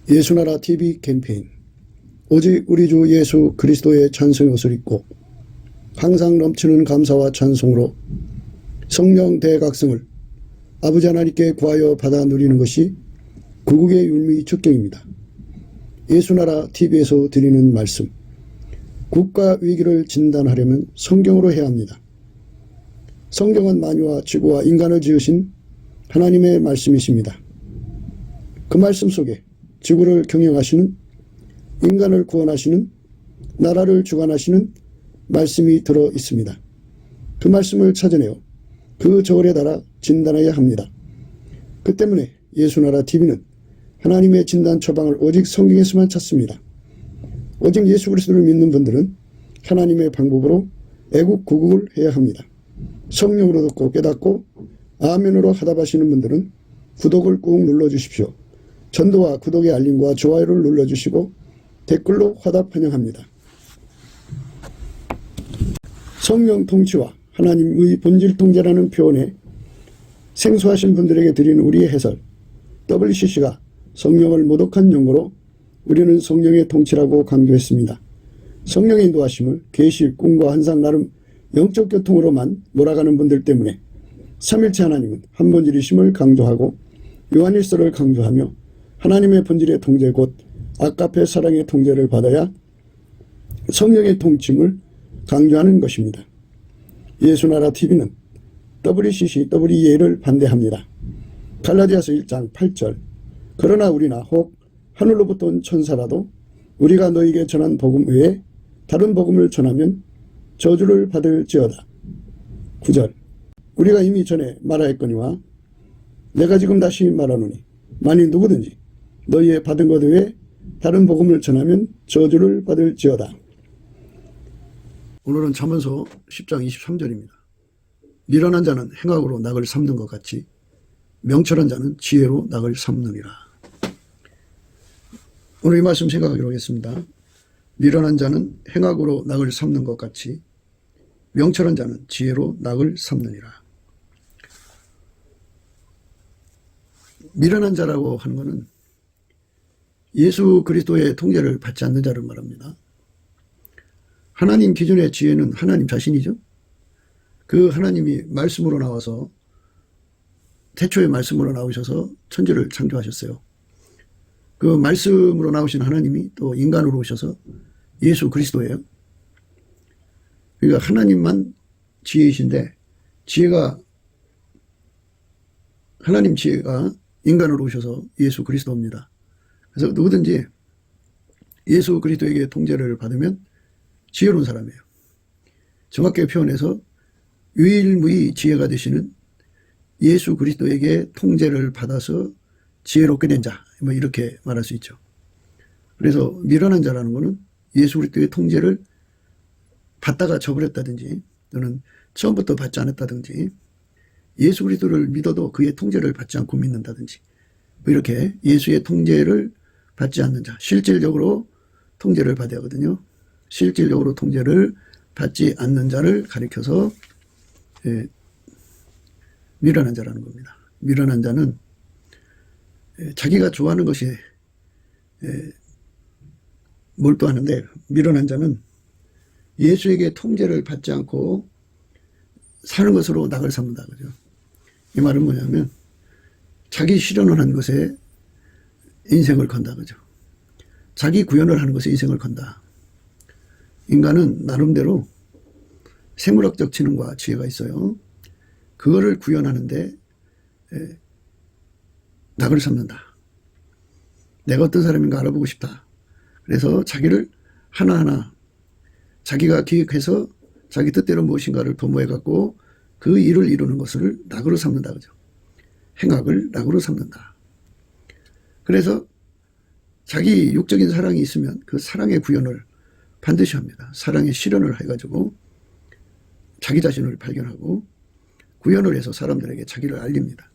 예수나라 TV 캠페인 오직 우리 주 예수 그리스도의 찬송의 옷을 입고 항상 넘치는 감사와 찬송으로 성령 대각성을 아버지 하나님께 구하여 받아 누리는 것이 구국의 율미 축경입니다. 예수나라 TV에서 드리는 말씀, 국가 위기를 진단하려면 성경으로 해야 합니다. 성경은 만유와 지구와 인간을 지으신 하나님의 말씀이십니다. 그 말씀 속에 지구를 경영하시는, 인간을 구원하시는, 나라를 주관하시는 말씀이 들어 있습니다. 그 말씀을 찾아내어 그 저울에 달아 진단해야 합니다. 그 때문에 예수나라 TV는 하나님의 진단 처방을 오직 성경에서만 찾습니다. 오직 예수 그리스도를 믿는 분들은 하나님의 방법으로 애국 구국을 해야 합니다. 성령으로 듣고 깨닫고 아멘으로 화답하시는 분들은 구독을 꾹 눌러주십시오. 전도와 구독의 알림과 좋아요를 눌러주시고 댓글로 화답 환영합니다. 성령 통치와 하나님의 본질 통제라는 표현에 생소하신 분들에게 드리는 우리의 해설, WCC가 성령을 모독한 용어로 우리는 성령의 통치라고 강조했습니다. 성령의 인도하심을 계시, 꿈과 환상 나름 영적 교통으로만 몰아가는 분들 때문에 삼일체 하나님은 한 본질이심을 강조하고 요한일서를 강조하며 하나님의 본질의 통제 곧 아가페 사랑의 통제를 받아야 성령의 통칭을 강조하는 것입니다. 예수나라 TV는 WCC, WEA를 반대합니다. 갈라디아서 1장 8절 그러나 우리나 혹 하늘로부터 온 천사라도 우리가 너에게 전한 복음 외에 다른 복음을 전하면 저주를 받을지어다. 9절 우리가 이미 전에 말하였거니와 내가 지금 다시 말하노니 만일 누구든지 너희의 받은 것 외에 다른 복음을 전하면 저주를 받을지어다. 오늘은 잠언서 10장 23절입니다. 미련한 자는 행악으로 낙을 삼는 것 같이 명철한 자는 지혜로 낙을 삼느니라. 오늘 이 말씀 생각하기로 하겠습니다. 미련한 자는 행악으로 낙을 삼는 것 같이 명철한 자는 지혜로 낙을 삼느니라. 미련한 자라고 하는 것은 예수 그리스도의 통제를 받지 않는 자를 말합니다. 하나님 기준의 지혜는 하나님 자신이죠. 그 하나님이 말씀으로 나와서 태초의 말씀으로 나오셔서 천지를 창조하셨어요. 그 말씀으로 나오신 하나님이 또 인간으로 오셔서 예수 그리스도예요. 그러니까 하나님만 지혜이신데 하나님 지혜가 인간으로 오셔서 예수 그리스도입니다. 그래서 누구든지 예수 그리스도에게 통제를 받으면 지혜로운 사람이에요. 정확하게 표현해서 유일무이 지혜가 되시는 예수 그리스도에게 통제를 받아서 지혜롭게 된 자, 뭐 이렇게 말할 수 있죠. 그래서 미련한 자라는 것은 예수 그리스도의 통제를 받다가 저버렸다든지 또는 처음부터 받지 않았다든지 예수 그리스도를 믿어도 그의 통제를 받지 않고 믿는다든지 뭐 이렇게 예수의 통제를 받지 않는 자, 실질적으로 통제를 받아야 하거든요. 실질적으로 통제를 받지 않는 자를 가리켜서 미련한 자라는 겁니다. 미련한 자는 자기가 좋아하는 것이 몰두하는데 미련한 자는 예수에게 통제를 받지 않고 사는 것으로 낙을 삼는다. 그죠? 이 말은 뭐냐면 자기 실현을 한 것에 인생을 건다. 그죠? 자기 구현을 하는 것에 인생을 건다. 인간은 나름대로 생물학적 지능과 지혜가 있어요. 그거를 구현하는데 낙을 삼는다. 내가 어떤 사람인가 알아보고 싶다. 그래서 자기를 하나하나 자기가 기획해서 자기 뜻대로 무엇인가를 도모해갖고 그 일을 이루는 것을 낙으로 삼는다. 그죠? 행악을 낙으로 삼는다. 그래서 자기 육적인 사랑이 있으면 그 사랑의 구현을 반드시 합니다. 사랑의 실현을 해가지고 자기 자신을 발견하고 구현을 해서 사람들에게 자기를 알립니다.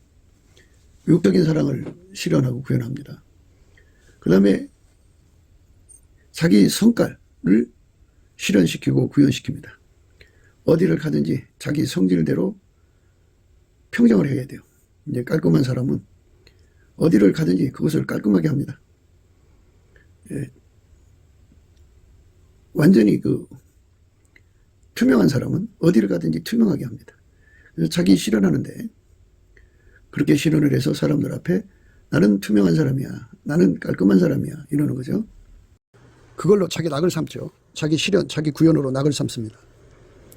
육적인 사랑을 실현하고 구현합니다. 그 다음에 자기 성깔을 실현시키고 구현시킵니다. 어디를 가든지 자기 성질대로 평정을 해야 돼요. 이제 깔끔한 사람은 어디를 가든지 그것을 깔끔하게 합니다. 완전히 투명한 사람은 어디를 가든지 투명하게 합니다. 그래서 자기 실현하는데 그렇게 실현을 해서 사람들 앞에 나는 투명한 사람이야, 나는 깔끔한 사람이야 이러는 거죠. 그걸로 자기 낙을 삼죠. 자기 실현, 자기 구현으로 낙을 삼습니다.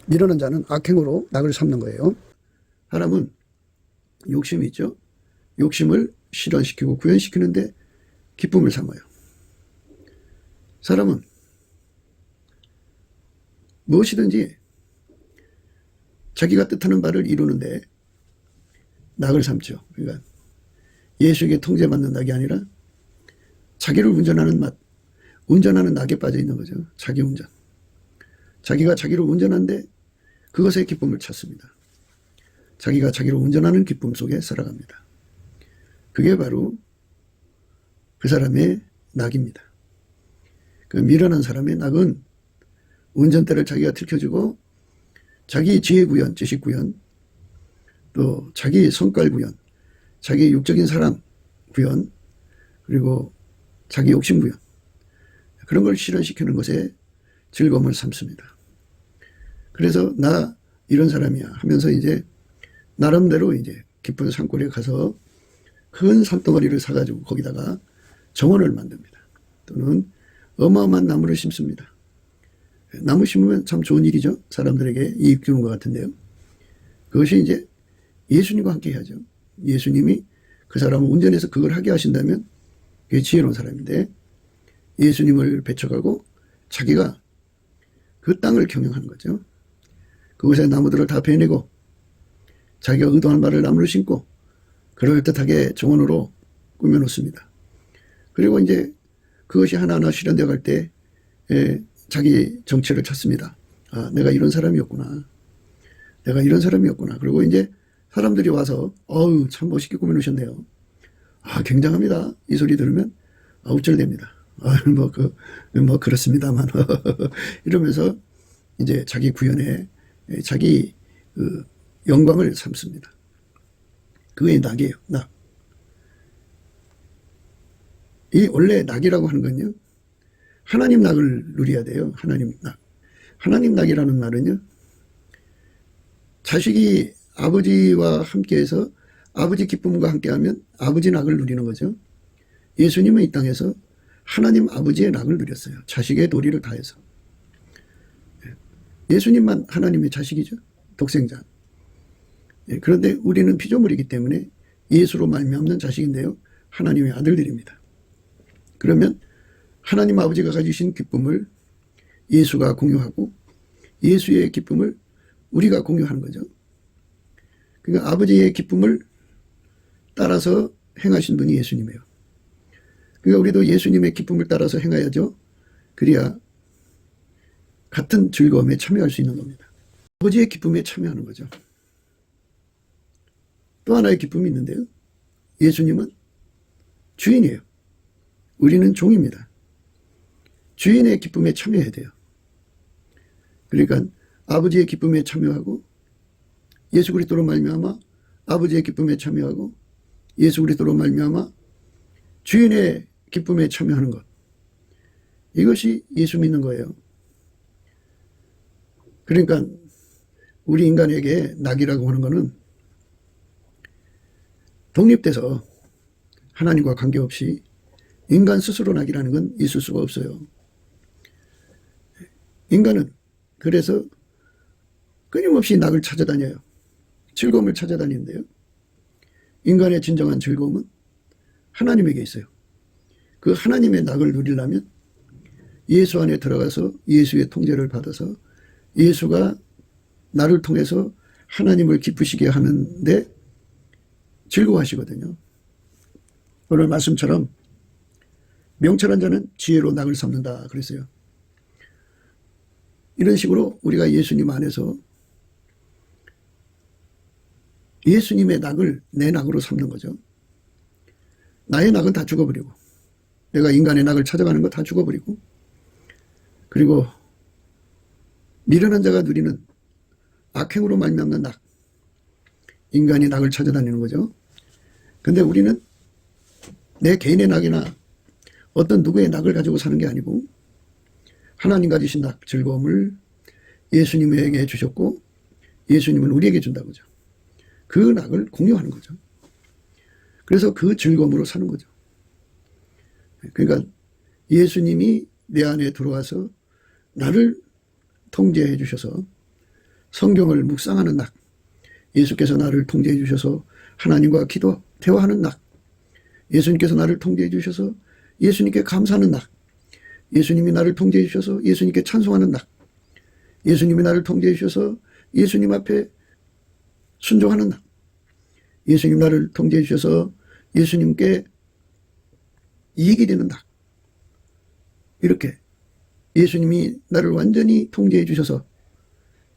미련한 자는 악행으로 낙을 삼는 거예요. 사람은 욕심이 있죠. 욕심을 실현시키고 구현시키는데 기쁨을 삼아요. 사람은 무엇이든지 자기가 뜻하는 바를 이루는데 낙을 삼죠. 그러니까 예수에게 통제받는 낙이 아니라 자기를 운전하는 운전하는 낙에 빠져 있는 거죠. 자기 운전. 자기가 자기를 운전하는데 그것에 기쁨을 찾습니다. 자기가 자기를 운전하는 기쁨 속에 살아갑니다. 그게 바로 그 사람의 낙입니다. 그 미련한 사람의 낙은 운전대를 자기가 들켜주고 자기 지혜 구현, 지식 구현, 또 자기 성깔 구현, 자기 육적인 사랑 구현, 그리고 자기 욕심 구현, 그런 걸 실현시키는 것에 즐거움을 삼습니다. 그래서 나 이런 사람이야 하면서 이제 나름대로 이제 깊은 산골에 가서 큰 산덩어리를 사가지고 거기다가 정원을 만듭니다. 또는 어마어마한 나무를 심습니다. 나무 심으면 참 좋은 일이죠. 사람들에게 이익 주는 것 같은데요. 그것이 이제 예수님과 함께 해야죠. 예수님이 그 사람을 운전해서 그걸 하게 하신다면 그게 지혜로운 사람인데 예수님을 배척하고 자기가 그 땅을 경영하는 거죠. 그곳에 나무들을 다 베내고 자기가 의도한 바를 나무를 심고 그럴듯하게 정원으로 꾸며놓습니다. 그리고 이제 그것이 하나하나 실현되어 갈 때 자기 정체를 찾습니다. 아, 내가 이런 사람이었구나. 내가 이런 사람이었구나. 그리고 이제 사람들이 와서 어우 참 멋있게 꾸며놓으셨네요. 아 굉장합니다. 이 소리 들으면 우쭐댑니다. 뭐 그렇습니다만 이러면서 이제 자기 구현에 자기 영광을 삼습니다. 그게 낙이에요. 낙. 이 원래 낙이라고 하는 건요. 하나님 낙을 누려야 돼요. 하나님 낙. 하나님 낙이라는 말은요. 자식이 아버지와 함께해서 아버지 기쁨과 함께하면 아버지 낙을 누리는 거죠. 예수님은 이 땅에서 하나님 아버지의 낙을 누렸어요. 자식의 도리를 다해서. 예수님만 하나님의 자식이죠. 독생자. 그런데 우리는 피조물이기 때문에 예수로 말미암는 자식인데요. 하나님의 아들들입니다. 그러면 하나님 아버지가 가지신 기쁨을 예수가 공유하고 예수의 기쁨을 우리가 공유하는 거죠. 그러니까 아버지의 기쁨을 따라서 행하신 분이 예수님이에요. 그러니까 우리도 예수님의 기쁨을 따라서 행해야죠. 그래야 같은 즐거움에 참여할 수 있는 겁니다. 아버지의 기쁨에 참여하는 거죠. 또 하나의 기쁨이 있는데요. 예수님은 주인이에요. 우리는 종입니다. 주인의 기쁨에 참여해야 돼요. 그러니까 아버지의 기쁨에 참여하고 예수 그리스도로 말미암아 아버지의 기쁨에 참여하고 예수 그리스도로 말미암아 주인의 기쁨에 참여하는 것. 이것이 예수 믿는 거예요. 그러니까 우리 인간에게 낙이라고 하는 것은 독립돼서 하나님과 관계없이 인간 스스로 낙이라는 건 있을 수가 없어요. 인간은 그래서 끊임없이 낙을 찾아다녀요. 즐거움을 찾아다니는데요. 인간의 진정한 즐거움은 하나님에게 있어요. 그 하나님의 낙을 누리려면 예수 안에 들어가서 예수의 통제를 받아서 예수가 나를 통해서 하나님을 기쁘시게 하는데 즐거워하시거든요. 오늘 말씀처럼 명철한 자는 지혜로 낙을 삼는다 그랬어요. 이런 식으로 우리가 예수님 안에서 예수님의 낙을 내 낙으로 삼는 거죠. 나의 낙은 다 죽어버리고 내가 인간의 낙을 찾아가는 거 다 죽어버리고 그리고 미련한 자가 누리는 악행으로 말미암는 낙, 인간이 낙을 찾아다니는 거죠. 근데 우리는 내 개인의 낙이나 어떤 누구의 낙을 가지고 사는 게 아니고 하나님과 주신 낙, 즐거움을 예수님에게 주셨고 예수님은 우리에게 준다고죠. 그 낙을 공유하는 거죠. 그래서 그 즐거움으로 사는 거죠. 그러니까 예수님이 내 안에 들어와서 나를 통제해 주셔서 성경을 묵상하는 낙, 예수께서 나를 통제해 주셔서 하나님과 대화하는 낙, 예수님께서 나를 통제해 주셔서 예수님께 감사하는 낙, 예수님이 나를 통제해 주셔서 예수님께 찬송하는 낙, 예수님이 나를 통제해 주셔서 예수님 앞에 순종하는 낙, 예수님 나를 통제해 주셔서 예수님께 이익이 되는 낙, 이렇게 예수님이 나를 완전히 통제해 주셔서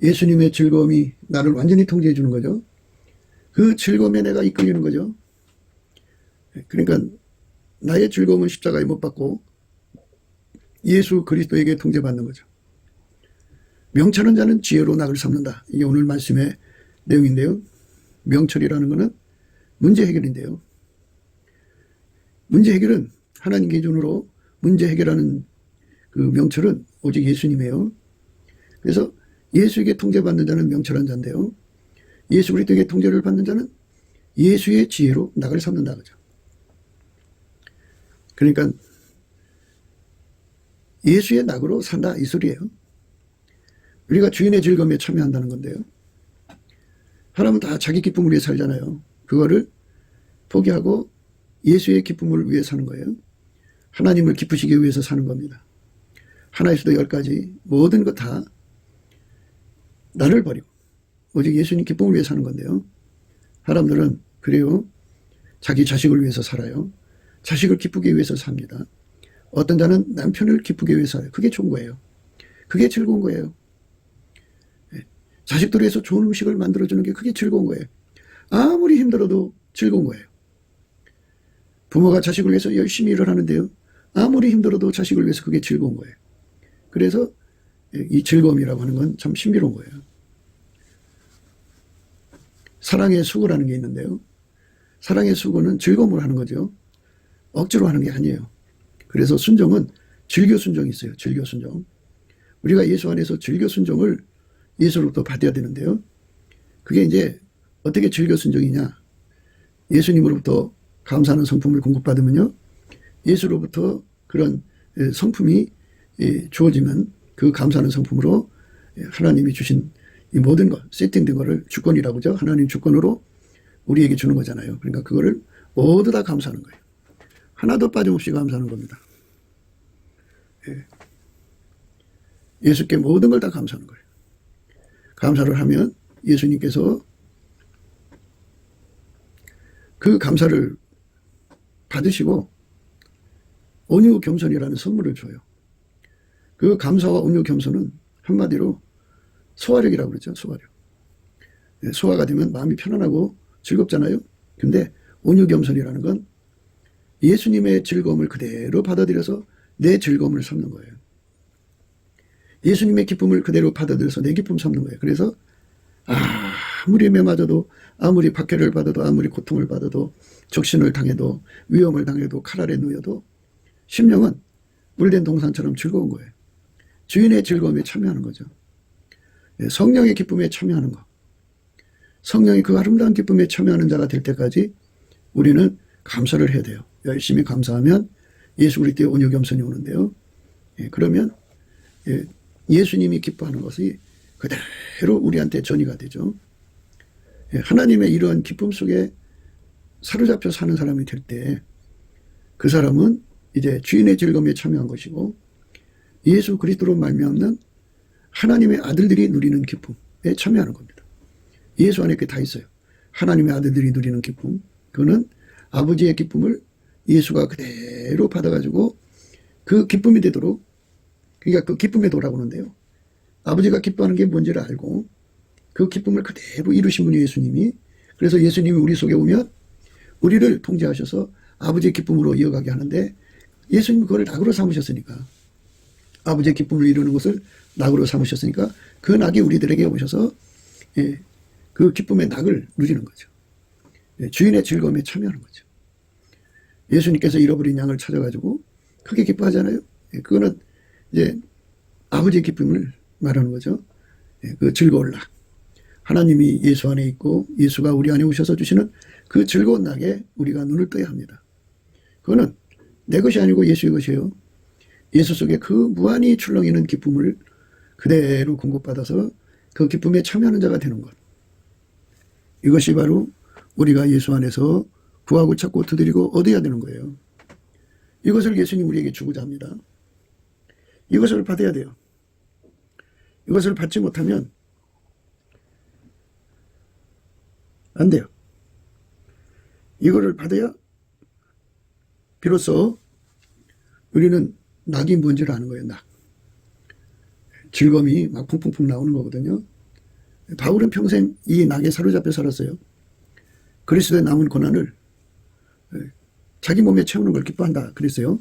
예수님의 즐거움이 나를 완전히 통제해 주는 거죠. 그 즐거움에 내가 이끌리는 거죠. 그러니까 나의 즐거움은 십자가에 못 박고 예수 그리스도에게 통제받는 거죠. 명철한 자는 지혜로 낙을 삼는다. 이게 오늘 말씀의 내용인데요. 명철이라는 것은 문제 해결인데요. 문제 해결은 하나님 기준으로 문제 해결하는 그 명철은 오직 예수님이에요. 그래서 예수에게 통제받는 자는 명철한 자인데요. 예수 그리스도에게 통제를 받는 자는 예수의 지혜로 낙을 삼는다 그죠. 그러니까 예수의 낙으로 산다 이 소리예요. 우리가 주인의 즐거움에 참여한다는 건데요. 사람은 다 자기 기쁨을 위해 살잖아요. 그거를 포기하고 예수의 기쁨을 위해 사는 거예요. 하나님을 기쁘시기 위해서 사는 겁니다. 하나에서도 10가지 모든 것 다 나를 버리고 오직 예수님 기쁨을 위해 사는 건데요. 사람들은 그래요. 자기 자식을 위해서 살아요. 자식을 기쁘게 위해서 삽니다. 어떤 자는 남편을 기쁘게 위해서 살아요. 그게 좋은 거예요. 그게 즐거운 거예요. 자식들을 위해서 좋은 음식을 만들어주는 게 그게 즐거운 거예요. 아무리 힘들어도 즐거운 거예요. 부모가 자식을 위해서 열심히 일을 하는데요. 아무리 힘들어도 자식을 위해서 그게 즐거운 거예요. 그래서 이 즐거움이라고 하는 건 참 신비로운 거예요. 사랑의 수고라는 게 있는데요. 사랑의 수고는 즐거움을 하는 거죠. 억지로 하는 게 아니에요. 그래서 순종은 즐겨 순종이 있어요. 즐겨 순종. 우리가 예수 안에서 즐겨 순종을 예수로부터 받아야 되는데요. 그게 이제 어떻게 즐겨 순종이냐. 예수님으로부터 감사하는 성품을 공급받으면요. 예수로부터 그런 성품이 주어지면 그 감사하는 성품으로 하나님이 주신 이 모든 것, 세팅된 거를 주권이라고 하죠. 하나님 주권으로 우리에게 주는 거잖아요. 그러니까 그거를 모두 다 감사하는 거예요. 하나도 빠짐없이 감사하는 겁니다. 예수께 모든 걸 다 감사하는 거예요. 감사를 하면 예수님께서 그 감사를 받으시고 온유 겸손이라는 선물을 줘요. 그 감사와 온유 겸손은 한마디로 소화력이라고 그러죠. 소화력. 소화가 되면 마음이 편안하고 즐겁잖아요. 근데 온유 겸손이라는 건 예수님의 즐거움을 그대로 받아들여서 내 즐거움을 삼는 거예요. 예수님의 기쁨을 그대로 받아들여서 내 기쁨 삼는 거예요. 그래서 아무리 매맞아도 아무리 박해를 받아도 아무리 고통을 받아도 적신을 당해도 위험을 당해도 칼 아래 놓여도 심령은 물된 동산처럼 즐거운 거예요. 주인의 즐거움에 참여하는 거죠. 성령의 기쁨에 참여하는 거. 성령이 그 아름다운 기쁨에 참여하는 자가 될 때까지 우리는 감사를 해야 돼요. 열심히 감사하면 예수 그리스도의 온유 겸손이 오는데요. 그러면 예수님이 기뻐하는 것이 그대로 우리한테 전이가 되죠. 하나님의 이러한 기쁨 속에 사로잡혀 사는 사람이 될 때 그 사람은 이제 주인의 즐거움에 참여한 것이고 예수 그리스도로 말미암는 하나님의 아들들이 누리는 기쁨에 참여하는 겁니다. 예수 안에 그게 다 있어요. 하나님의 아들들이 누리는 기쁨. 그거는 아버지의 기쁨을 예수가 그대로 받아가지고 그 기쁨이 되도록, 그러니까 그 기쁨에 돌아오는데요. 아버지가 기뻐하는 게 뭔지를 알고 그 기쁨을 그대로 이루신 분이 예수님이, 그래서 예수님이 우리 속에 오면 우리를 통제하셔서 아버지의 기쁨으로 이어가게 하는데 예수님이 그걸 낙으로 삼으셨으니까, 아버지의 기쁨을 이루는 것을 낙으로 삼으셨으니까 그 낙이 우리들에게 오셔서 그 기쁨의 낙을 누리는 거죠. 주인의 즐거움에 참여하는 거죠. 예수님께서 잃어버린 양을 찾아가지고 크게 기뻐하잖아요. 예, 그거는 이제 아버지의 기쁨을 말하는 거죠. 예, 그 즐거울 낙. 하나님이 예수 안에 있고 예수가 우리 안에 오셔서 주시는 그 즐거운 낙에 우리가 눈을 떠야 합니다. 그거는 내 것이 아니고 예수의 것이에요. 예수 속에 그 무한히 출렁이는 기쁨을 그대로 공급받아서 그 기쁨에 참여하는 자가 되는 것. 이것이 바로 우리가 예수 안에서 구하고 찾고 두드리고 얻어야 되는 거예요. 이것을 예수님 우리에게 주고자 합니다. 이것을 받아야 돼요. 이것을 받지 못하면 안 돼요. 이거를 받아야 비로소 우리는 낙이 뭔지를 아는 거예요. 낙. 즐거움이 막 풍풍풍 나오는 거거든요. 바울은 평생 이 낙에 사로잡혀 살았어요. 그리스도의 남은 고난을 자기 몸에 채우는 걸 기뻐한다 그랬어요.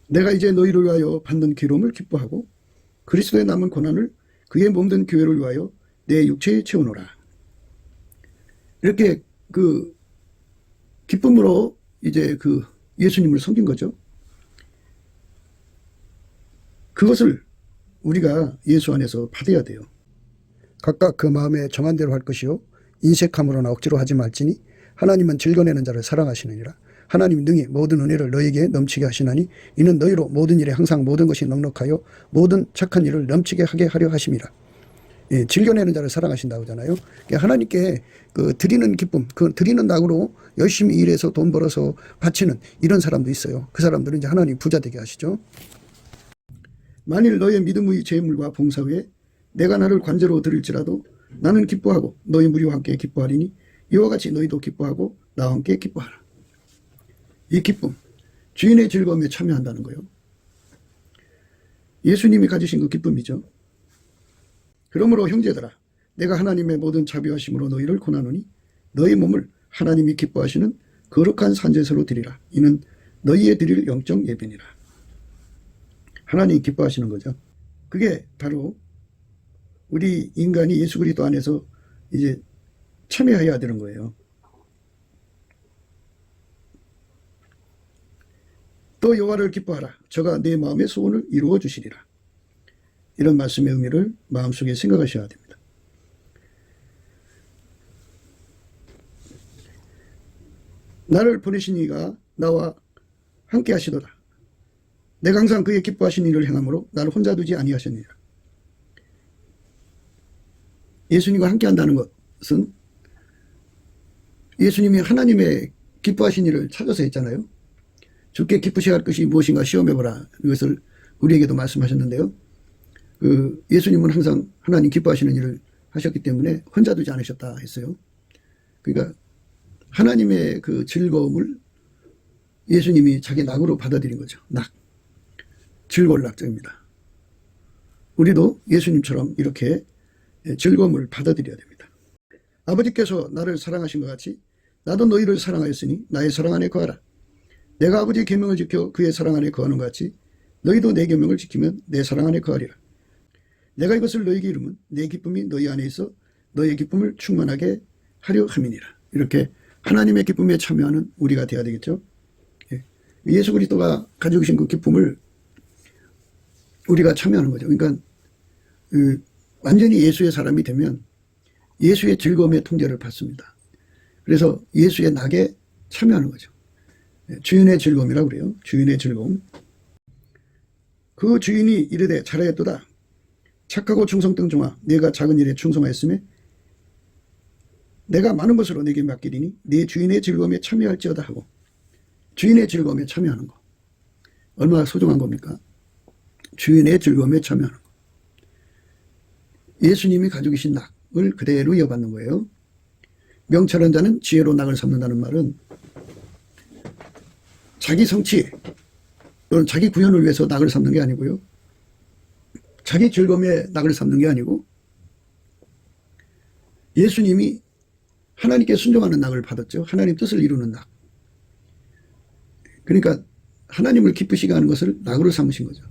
내가 이제 너희를 위하여 받는 괴로움을 기뻐하고 그리스도의 남은 고난을 그의 몸된 교회를 위하여 내 육체에 채우노라. 이렇게 그 기쁨으로 이제 그 예수님을 섬긴 거죠. 그것을 우리가 예수 안에서 받아야 돼요. 각각 그 마음에 정한 대로 할 것이요 인색함으로나 억지로 하지 말지니 하나님은 즐거내는 자를 사랑하시느니라. 하나님 능히 모든 은혜를 너에게 넘치게 하시나니 이는 너희로 모든 일에 항상 모든 것이 넉넉하여 모든 착한 일을 넘치게 하게 하려 하심이라. 예, 즐겨내는 자를 사랑하신다고 하잖아요. 하나님께 그 드리는 기쁨, 그 드리는 낙으로 열심히 일해서 돈 벌어서 바치는 이런 사람도 있어요. 그 사람들은 이제 하나님 부자 되게 하시죠. 만일 너의 믿음의 제물과 봉사 후에 내가 나를 관제로 드릴지라도 나는 기뻐하고 너희 무리와 함께 기뻐하리니 이와 같이 너희도 기뻐하고 나와 함께 기뻐하라. 이 기쁨, 주인의 즐거움에 참여한다는 거예요. 예수님이 가지신 그 기쁨이죠. 그러므로 형제들아 내가 하나님의 모든 자비하심으로 너희를 권하노니 너희 몸을 하나님이 기뻐하시는 거룩한 산제사로 드리라. 이는 너희의 드릴 영적 예배니라. 하나님이 기뻐하시는 거죠. 그게 바로 우리 인간이 예수 그리스도 안에서 이제 참여해야 되는 거예요. 또 여호와를 기뻐하라. 저가 내 마음의 소원을 이루어 주시리라. 이런 말씀의 의미를 마음속에 생각하셔야 됩니다. 나를 보내신 이가 나와 함께 하시도다. 내가 항상 그의 기뻐하신 일을 행함으로 나를 혼자 두지 아니하셨느니라. 예수님과 함께 한다는 것은 예수님이 하나님의 기뻐하신 일을 찾아서 했잖아요. 주께 기쁘셔야 할 것이 무엇인가 시험해보라. 이것을 우리에게도 말씀하셨는데요. 예수님은 항상 하나님 기뻐하시는 일을 하셨기 때문에 혼자 두지 않으셨다 했어요. 그러니까 하나님의 그 즐거움을 예수님이 자기 낙으로 받아들인 거죠. 낙. 즐거울 낙자입니다. 우리도 예수님처럼 이렇게 즐거움을 받아들여야 됩니다. 아버지께서 나를 사랑하신 것 같이 나도 너희를 사랑하였으니 나의 사랑 안에 거하라. 내가 아버지의 계명을 지켜 그의 사랑 안에 거하는 것 같이 너희도 내 계명을 지키면 내 사랑 안에 거하리라. 내가 이것을 너희에게 이루면 내 기쁨이 너희 안에 있어 너희의 기쁨을 충만하게 하려 함이니라. 이렇게 하나님의 기쁨에 참여하는 우리가 되어야 되겠죠. 예수 그리스도가 가지고 계신 그 기쁨을 우리가 참여하는 거죠. 그러니까 완전히 예수의 사람이 되면 예수의 즐거움의 통제를 받습니다. 그래서 예수의 낙에 참여하는 거죠. 주인의 즐거움이라고 그래요. 주인의 즐거움. 그 주인이 이르되 잘하였도다. 착하고 충성된 종아 내가 작은 일에 충성하였으며 내가 많은 것으로 내게 맡기리니 네 주인의 즐거움에 참여할지어다 하고 주인의 즐거움에 참여하는 거. 얼마나 소중한 겁니까? 주인의 즐거움에 참여하는 거. 예수님이 가지고 계신 낙을 그대로 이어받는 거예요. 명철한 자는 지혜로 낙을 삼는다는 말은 자기 성취 또는 자기 구현을 위해서 낙을 삼는 게 아니고요. 자기 즐거움에 낙을 삼는 게 아니고 예수님이 하나님께 순종하는 낙을 받았죠. 하나님 뜻을 이루는 낙. 그러니까 하나님을 기쁘시게 하는 것을 낙으로 삼으신 거죠.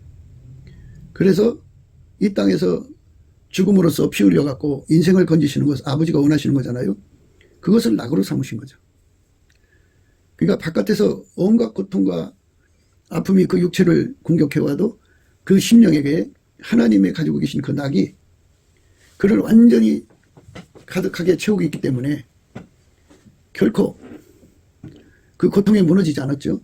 그래서 이 땅에서 죽음으로써 피 흘려 갖고 인생을 건지시는 것 아버지가 원하시는 거잖아요. 그것을 낙으로 삼으신 거죠. 그러니까 바깥에서 온갖 고통과 아픔이 그 육체를 공격해와도 그 심령에게 하나님의 가지고 계신 그 낙이 그를 완전히 가득하게 채우고 있기 때문에 결코 그 고통에 무너지지 않았죠.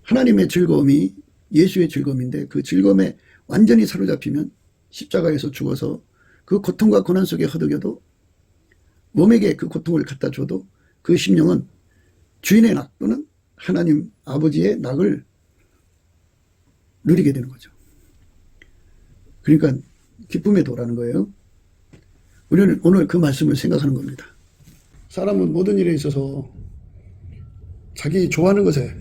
하나님의 즐거움이 예수의 즐거움인데 그 즐거움에 완전히 사로잡히면 십자가에서 죽어서 그 고통과 고난 속에 허덕여도 몸에게 그 고통을 갖다 줘도 그 심령은 주인의 낙 또는 하나님 아버지의 낙을 누리게 되는 거죠. 그러니까 기쁨의 도라는 거예요. 우리는 오늘 그 말씀을 생각하는 겁니다. 사람은 모든 일에 있어서 자기 좋아하는 것에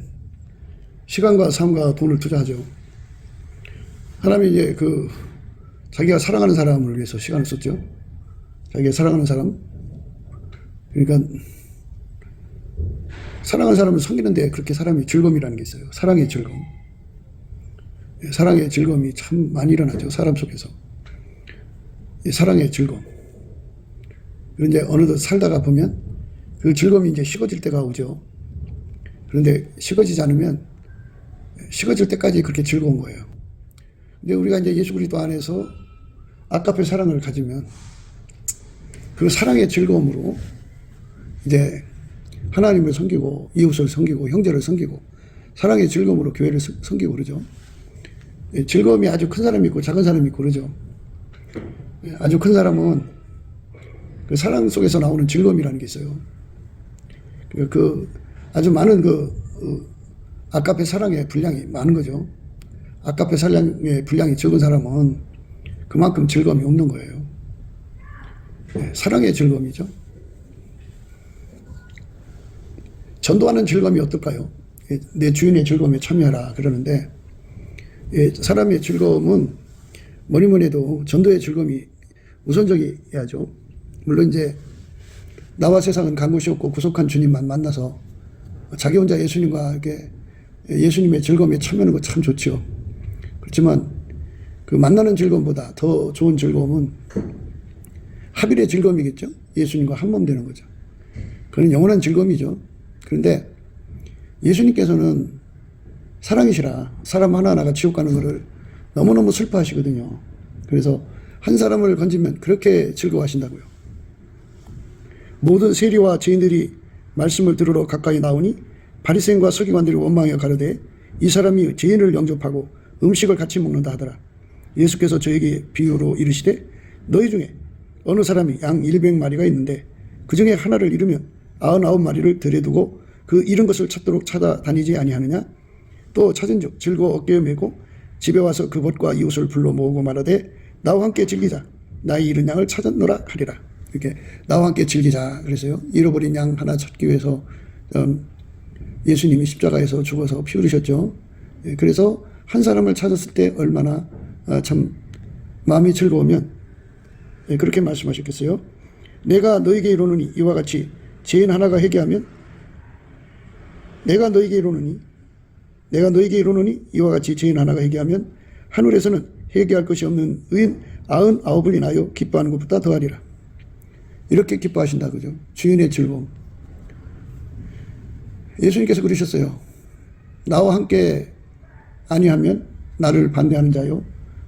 시간과 삶과 돈을 투자하죠. 하나님이 이제 자기가 사랑하는 사람을 위해서 시간을 썼죠. 자기가 사랑하는 사람. 그러니까 사랑하는 사람을 섬기는데 그렇게 사람이 즐거움이라는 게 있어요. 사랑의 즐거움. 사랑의 즐거움이 참 많이 일어나죠. 사람 속에서. 사랑의 즐거움. 그런데 어느덧 살다가 보면 그 즐거움이 이제 식어질 때가 오죠. 그런데 식어지지 않으면 식어질 때까지 그렇게 즐거운 거예요. 근데 우리가 이제 예수 그리스도 안에서 아까페 사랑을 가지면 그 사랑의 즐거움으로 이제 하나님을 섬기고 이웃을 섬기고 형제를 섬기고 사랑의 즐거움으로 교회를 섬기고 그러죠. 즐거움이 아주 큰 사람이 있고 작은 사람이 있고 그러죠. 아주 큰 사람은 그 사랑 속에서 나오는 즐거움이라는 게 있어요. 그 아주 많은 아까페 사랑의 분량이 많은 거죠. 아까페 사랑의 분량이 적은 사람은 그만큼 즐거움이 없는 거예요. 사랑의 즐거움이죠. 전도하는 즐거움이 어떨까요? 내 주인의 즐거움에 참여하라 그러는데 사람의 즐거움은 뭐니 해도 전도의 즐거움이 우선적이야죠. 물론 이제 나와 세상은 간 곳이 없고 구속한 주님만 만나서 자기 혼자 예수님과 이렇게 예수님의 즐거움에 참여하는 거 참 좋죠. 그렇지만 그 만나는 즐거움보다 더 좋은 즐거움은 합일의 즐거움이겠죠. 예수님과 한 몸 되는 거죠. 그건 영원한 즐거움이죠. 그런데 예수님께서는 사랑이시라 사람 하나하나가 지옥 가는 것을 너무너무 슬퍼하시거든요. 그래서 한 사람을 건지면 그렇게 즐거워하신다고요. 모든 세리와 죄인들이 말씀을 들으러 가까이 나오니 바리새인과 서기관들이 원망하여 가로되 이 사람이 죄인을 영접하고 음식을 같이 먹는다 하더라. 예수께서 저에게 비유로 이르시되 너희 중에 어느 사람이 양 100마리가 있는데 그 중에 하나를 잃으면 99마리를 들여두고 그 잃은 것을 찾도록 찾아다니지 아니하느냐. 또 찾은즉 즐거워 어깨에 메고 집에 와서 그 벗과 이웃을 불러 모으고 말하되 나와 함께 즐기자. 나의 잃은 양을 찾았노라 하리라. 이렇게 나와 함께 즐기자 그래서요. 잃어버린 양 하나 찾기 위해서 예수님이 십자가에서 죽어서 피 흘리셨죠. 그래서 한 사람을 찾았을 때 얼마나 참 마음이 즐거우면 그렇게 말씀하셨겠어요. 내가 너에게 이르노니 이와 같이 죄인 하나가 회개하면 내가 너에게 이르노니 이와 같이 죄인 하나가 회개하면 하늘에서는 회개할 것이 없는 의인 99을 인하여 기뻐하는 것보다 더하리라. 이렇게 기뻐하신다 그죠. 주인의 즐거움. 예수님께서 그러셨어요. 나와 함께 아니하면 나를 반대하는 자요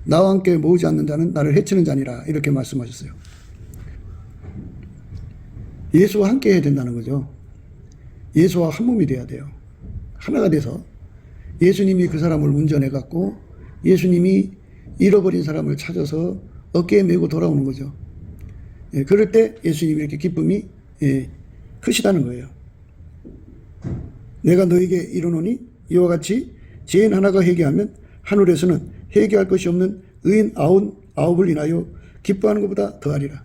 나와 함께 모으지 않는 자는 나를 해치는 자니라. 이렇게 말씀하셨어요. 예수와 함께 해야 된다는 거죠. 예수와 한 몸이 돼야 돼요. 하나가 돼서 예수님이 그 사람을 운전해 갖고 예수님이 잃어버린 사람을 찾아서 어깨에 메고 돌아오는 거죠. 그럴 때 예수님이 이렇게 기쁨이 크시다는 거예요. 내가 너에게 이르노니 이와 같이 죄인 하나가 회개하면 하늘에서는 회개할 것이 없는 의인 99을 인하여 기뻐하는 것보다 더하리라.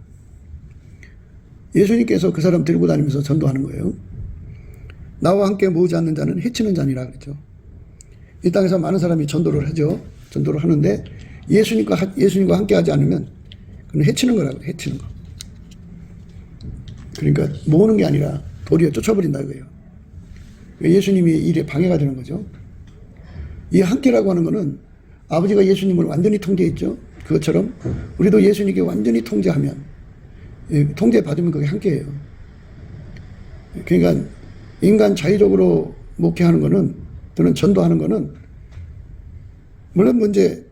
예수님께서 그 사람 들고 다니면서 전도하는 거예요. 나와 함께 모으지 않는 자는 해치는 자니라 그랬죠. 이 땅에서 많은 사람이 전도를 하죠. 전도를 하는데 예수님과 함께 하지 않으면 그건 해치는 거라고 해치는 거. 그러니까 모으는 게 아니라 도리어 쫓아버린다 이거예요. 예수님이 일에 방해가 되는 거죠. 이 함께라고 하는 거는 아버지가 예수님을 완전히 통제했죠. 그것처럼 우리도 예수님께 완전히 통제하면 통제받으면 그게 함께예요. 그러니까 인간 자의적으로 목회하는 거는 또는 전도하는 거는 물론 문제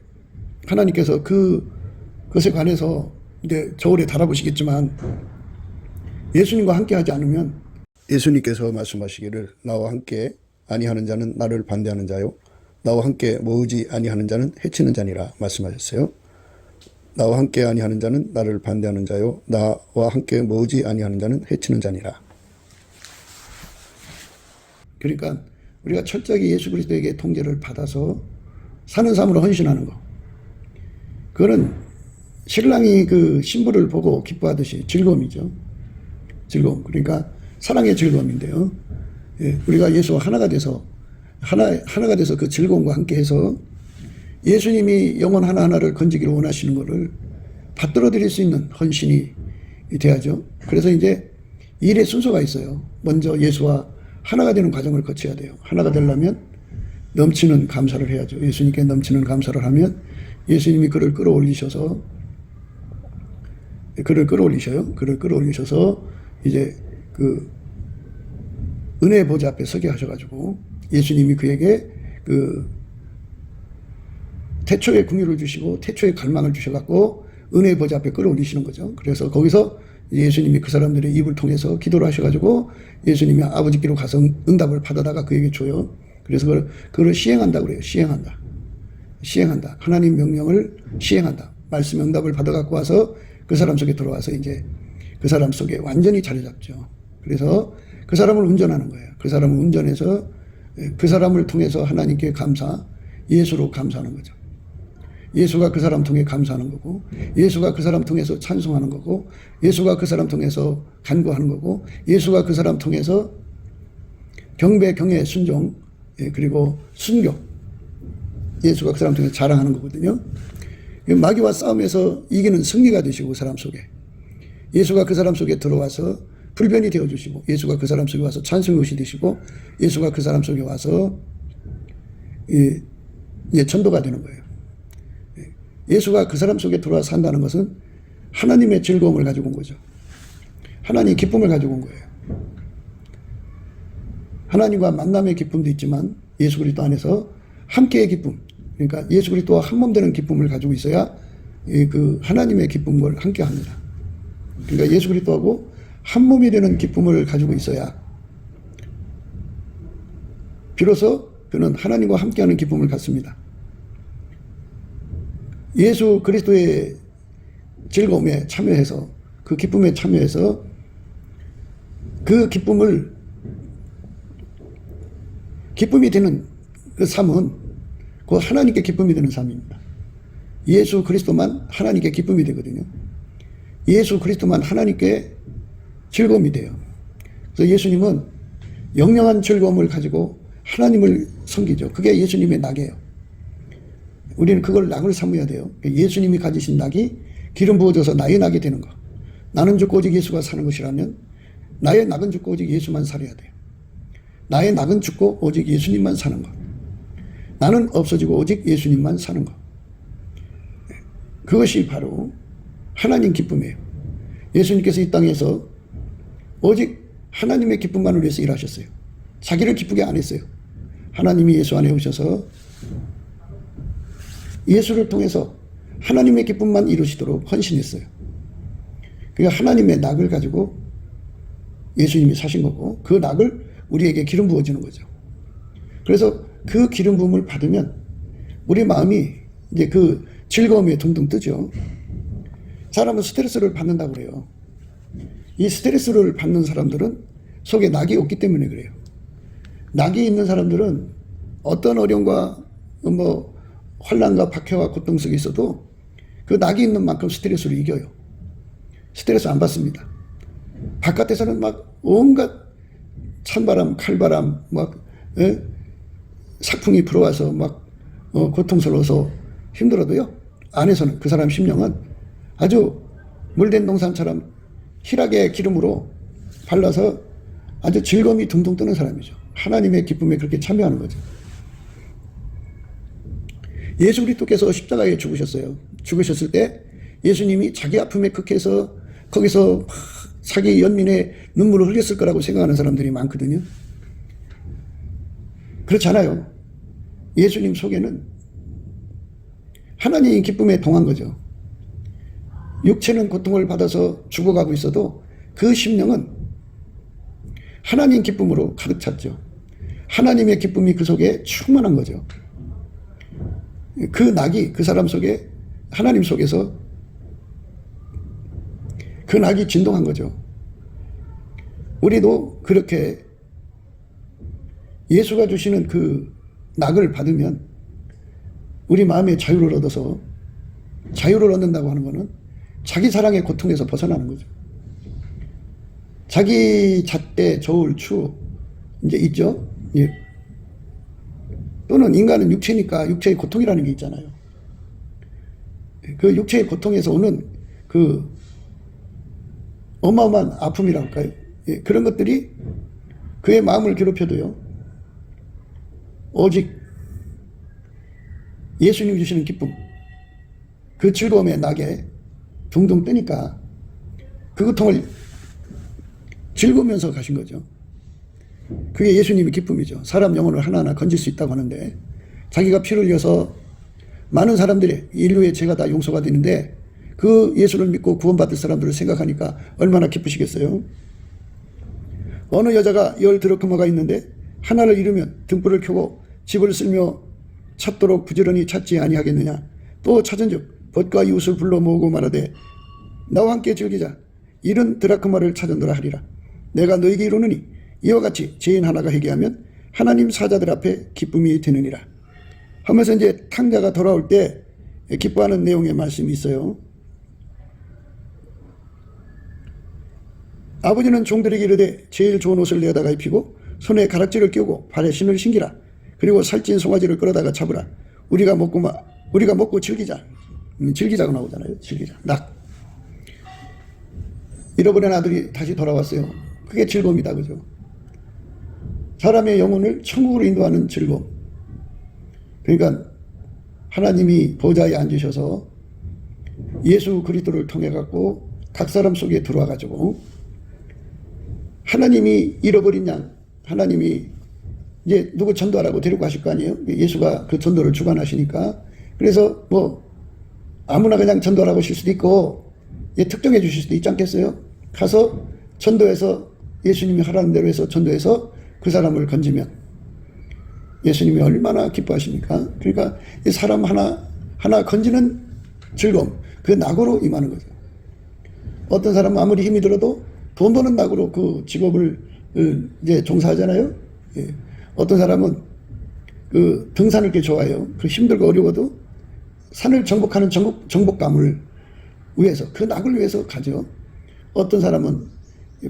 하나님께서 그것에 관해서 이제 저울에 달아보시겠지만 예수님과 함께하지 않으면 예수님께서 말씀하시기를 나와 함께 아니하는 자는 나를 반대하는 자요 나와 함께 모으지 아니하는 자는 해치는 자니라 말씀하셨어요. 나와 함께 아니하는 자는 나를 반대하는 자요 나와 함께 모으지 아니하는 자는 해치는 자니라. 그러니까 우리가 철저하게 예수 그리스도에게 통제를 받아서 사는 삶으로 헌신하는 거. 그거는 신랑이 그 신부를 보고 기뻐하듯이 즐거움이죠. 즐거움. 그러니까 사랑의 즐거움인데요. 예, 우리가 예수와 하나가 돼서 그 즐거움과 함께해서 예수님이 영혼 하나하나를 건지기를 원하시는 것을 받들어 드릴 수 있는 헌신이 돼야죠. 그래서 이제 일의 순서가 있어요. 먼저 예수와 하나가 되는 과정을 거쳐야 돼요. 하나가 되려면 넘치는 감사를 해야죠. 예수님께 넘치는 감사를 하면 예수님이 그를 끌어올리셔서 이제 그 은혜의 보좌 앞에 서게 하셔가지고 예수님이 그에게 그 태초의 긍휼을 주시고 태초의 갈망을 주셔갖고 은혜의 보좌 앞에 끌어올리시는 거죠. 그래서 거기서 예수님이 그 사람들의 입을 통해서 기도를 하셔가지고 예수님이 아버지께로 가서 응답을 받아다가 그에게 줘요. 그래서 그걸 시행한다고 그래요. 시행한다. 하나님 명령을 시행한다. 말씀 응답을 받아갖고 와서 그 사람 속에 들어와서 이제 그 사람 속에 완전히 자리 잡죠. 그래서 그 사람을 운전하는 거예요. 그 사람을 운전해서 그 사람을 통해서 하나님께 예수로 감사하는 거죠. 예수가 그 사람 통해 감사하는 거고, 예수가 그 사람 통해서 찬송하는 거고, 예수가 그 사람 통해서 간구하는 거고, 예수가 그 사람 통해서 경배, 경애, 순종, 그리고 순교, 예수가 그 사람 통해서 자랑하는 거거든요. 마귀와 싸움에서 이기는 승리가 되시고, 그 사람 속에 예수가 그 사람 속에 들어와서 불변이 되어주시고, 예수가 그 사람 속에 와서 찬송의 옷이 되시고, 예수가 그 사람 속에 와서 전도가 되는 거예요. 예수가 그 사람 속에 들어와 산다는 것은 하나님의 즐거움을 가지고 온 거죠. 하나님의 기쁨을 가지고 온 거예요. 하나님과 만남의 기쁨도 있지만 예수 그리스도 안에서 함께의 기쁨, 그러니까 예수 그리스도와 한 몸 되는 기쁨을 가지고 있어야 그 하나님의 기쁨을 함께 합니다. 그러니까 예수 그리스도하고 한 몸이 되는 기쁨을 가지고 있어야 비로소 그는 하나님과 함께하는 기쁨을 갖습니다. 예수 그리스도의 즐거움에 참여해서 그 기쁨에 참여해서 그 기쁨이 되는 그 삶은 그 하나님께 기쁨이 되는 삶입니다. 예수 그리스도만 하나님께 기쁨이 되거든요. 예수 그리스도만 하나님께 즐거움이 돼요. 그래서 예수님은 영영한 즐거움을 가지고 하나님을 섬기죠. 그게 예수님의 낙이에요. 우리는 그걸 낙을 삼아야 돼요. 예수님이 가지신 낙이 기름 부어져서 나의 낙이 되는 거. 나는 죽고 오직 예수가 사는 것이라면 나의 낙은 죽고 오직 예수만 살아야 돼요. 나의 낙은 죽고 오직 예수님만 사는 것. 나는 없어지고 오직 예수님만 사는 것. 그것이 바로 하나님 기쁨이에요. 예수님께서 이 땅에서 오직 하나님의 기쁨만을 위해서 일하셨어요. 자기를 기쁘게 안 했어요. 하나님이 예수 안에 오셔서 예수를 통해서 하나님의 기쁨만 이루시도록 헌신했어요. 그러니까 하나님의 낙을 가지고 예수님이 사신 거고 그 낙을 우리에게 기름 부어주는 거죠. 그래서 그 기름 부음을 받으면 우리 마음이 이제 그 즐거움에 둥둥 뜨죠. 사람은 스트레스를 받는다고 그래요. 이 스트레스를 받는 사람들은 속에 낙이 없기 때문에 그래요. 낙이 있는 사람들은 어떤 어려움과 환난과 박해와 고통 속에 있어도 그 낙이 있는 만큼 스트레스를 이겨요. 스트레스 안 받습니다. 바깥에서는 막 온갖 찬바람, 칼바람, 사풍이 불어와서 고통스러워서 힘들어도요. 안에서는 그 사람 심령은 아주 물된 동산처럼 희락의 기름으로 발라서 아주 즐거움이 둥둥 뜨는 사람이죠. 하나님의 기쁨에 그렇게 참여하는 거죠. 예수 그리스도께서 십자가에 죽으셨어요. 죽으셨을 때 예수님이 자기 아픔에 극해서 거기서 자기 연민의 눈물을 흘렸을 거라고 생각하는 사람들이 많거든요. 그렇지 않아요. 예수님 속에는 하나님의 기쁨에 동한 거죠. 육체는 고통을 받아서 죽어가고 있어도 그 심령은 하나님 기쁨으로 가득 찼죠. 하나님의 기쁨이 그 속에 충만한 거죠. 그 낙이 그 사람 속에, 하나님 속에서 그 낙이 진동한 거죠. 우리도 그렇게 예수가 주시는 그 낙을 받으면 우리 마음에 자유를 얻어서, 자유를 얻는다고 하는 것은 자기 사랑의 고통에서 벗어나는 거죠. 자기 잣대, 저울, 추 이제 있죠. 예. 또는 인간은 육체니까 육체의 고통이라는 게 있잖아요. 그 육체의 고통에서 오는 그 어마어마한 아픔이라고 할까요? 예. 그런 것들이 그의 마음을 괴롭혀도요, 오직 예수님이 주시는 기쁨, 그 즐거움의 낙에 둥둥 뜨니까 그 고통을 즐거우면서 가신 거죠. 그게 예수님의 기쁨이죠. 사람 영혼을 하나하나 건질 수 있다고 하는데, 자기가 피를 흘려서 많은 사람들의 인류의 죄가 다 용서가 되는데 그 예수를 믿고 구원받을 사람들을 생각하니까 얼마나 기쁘시겠어요. 어느 여자가 10 드러크마가 있는데 하나를 잃으면 등불을 켜고 집을 쓸며 찾도록 부지런히 찾지 아니하겠느냐. 또 찾은즉 벗과 이웃을 불러 모으고 말하되 나와 함께 즐기자. 잃은 드라크마를 찾으노라 하리라. 내가 너에게 이르노니 이와 같이 죄인 하나가 회개하면 하나님 사자들 앞에 기쁨이 되느니라 하면서 이제 탕자가 돌아올 때 기뻐하는 내용의 말씀이 있어요. 아버지는 종들에게 이르되 제일 좋은 옷을 내어다가 입히고 손에 가락지를 끼우고 발에 신을 신기라. 그리고 살찐 송아지를 끌어다가 잡으라. 우리가 먹고 즐기자. 즐기자고 나오잖아요. 즐기자. 낙. 잃어버린 아들이 다시 돌아왔어요. 그게 즐거움이다. 그죠? 사람의 영혼을 천국으로 인도하는 즐거움. 그러니까 하나님이 보좌에 앉으셔서 예수 그리스도를 통해 갖고 각 사람 속에 들어와 가지고 하나님이 잃어버린 양, 하나님이 이제 누구 전도하라고 데리고 가실 거 아니에요? 예수가 그 전도를 주관하시니까. 그래서 뭐 아무나 그냥 전도하라고 하실 수도 있고, 특정해 주실 수도 있지 않겠어요? 가서 전도해서 예수님이 하라는 대로 해서 전도해서 그 사람을 건지면 예수님이 얼마나 기뻐하십니까? 그러니까 사람 하나 건지는 즐거움, 그 낙으로 임하는 거죠. 어떤 사람은 아무리 힘이 들어도 돈 버는 낙으로 그 직업을 이제 종사하잖아요. 예. 어떤 사람은 그 등산을 꽤 좋아해요. 그 힘들고 어려워도 산을 정복하는 정복감을 위해서, 그 낙을 위해서 가죠. 어떤 사람은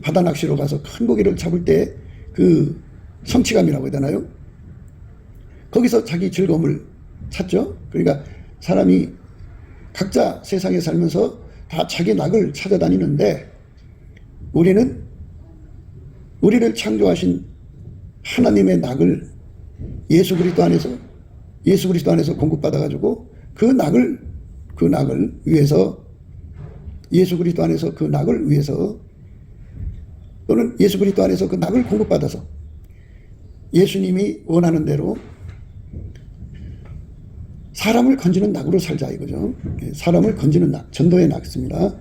바다 낚시로 가서 큰 고기를 잡을 때 그 성취감이라고 해야 되나요? 거기서 자기 즐거움을 찾죠. 그러니까 사람이 각자 세상에 살면서 다 자기 낙을 찾아다니는데, 우리는 우리를 창조하신 하나님의 낙을 예수 그리스도 안에서 공급받아 가지고 그 낙을 위해서, 예수 그리스도 안에서 그 낙을 위해서, 또는 예수 그리스도 안에서 그 낙을 공급받아서 예수님이 원하는 대로 사람을 건지는 낙으로 살자 이거죠. 사람을 건지는 낙, 전도의 낙입니다.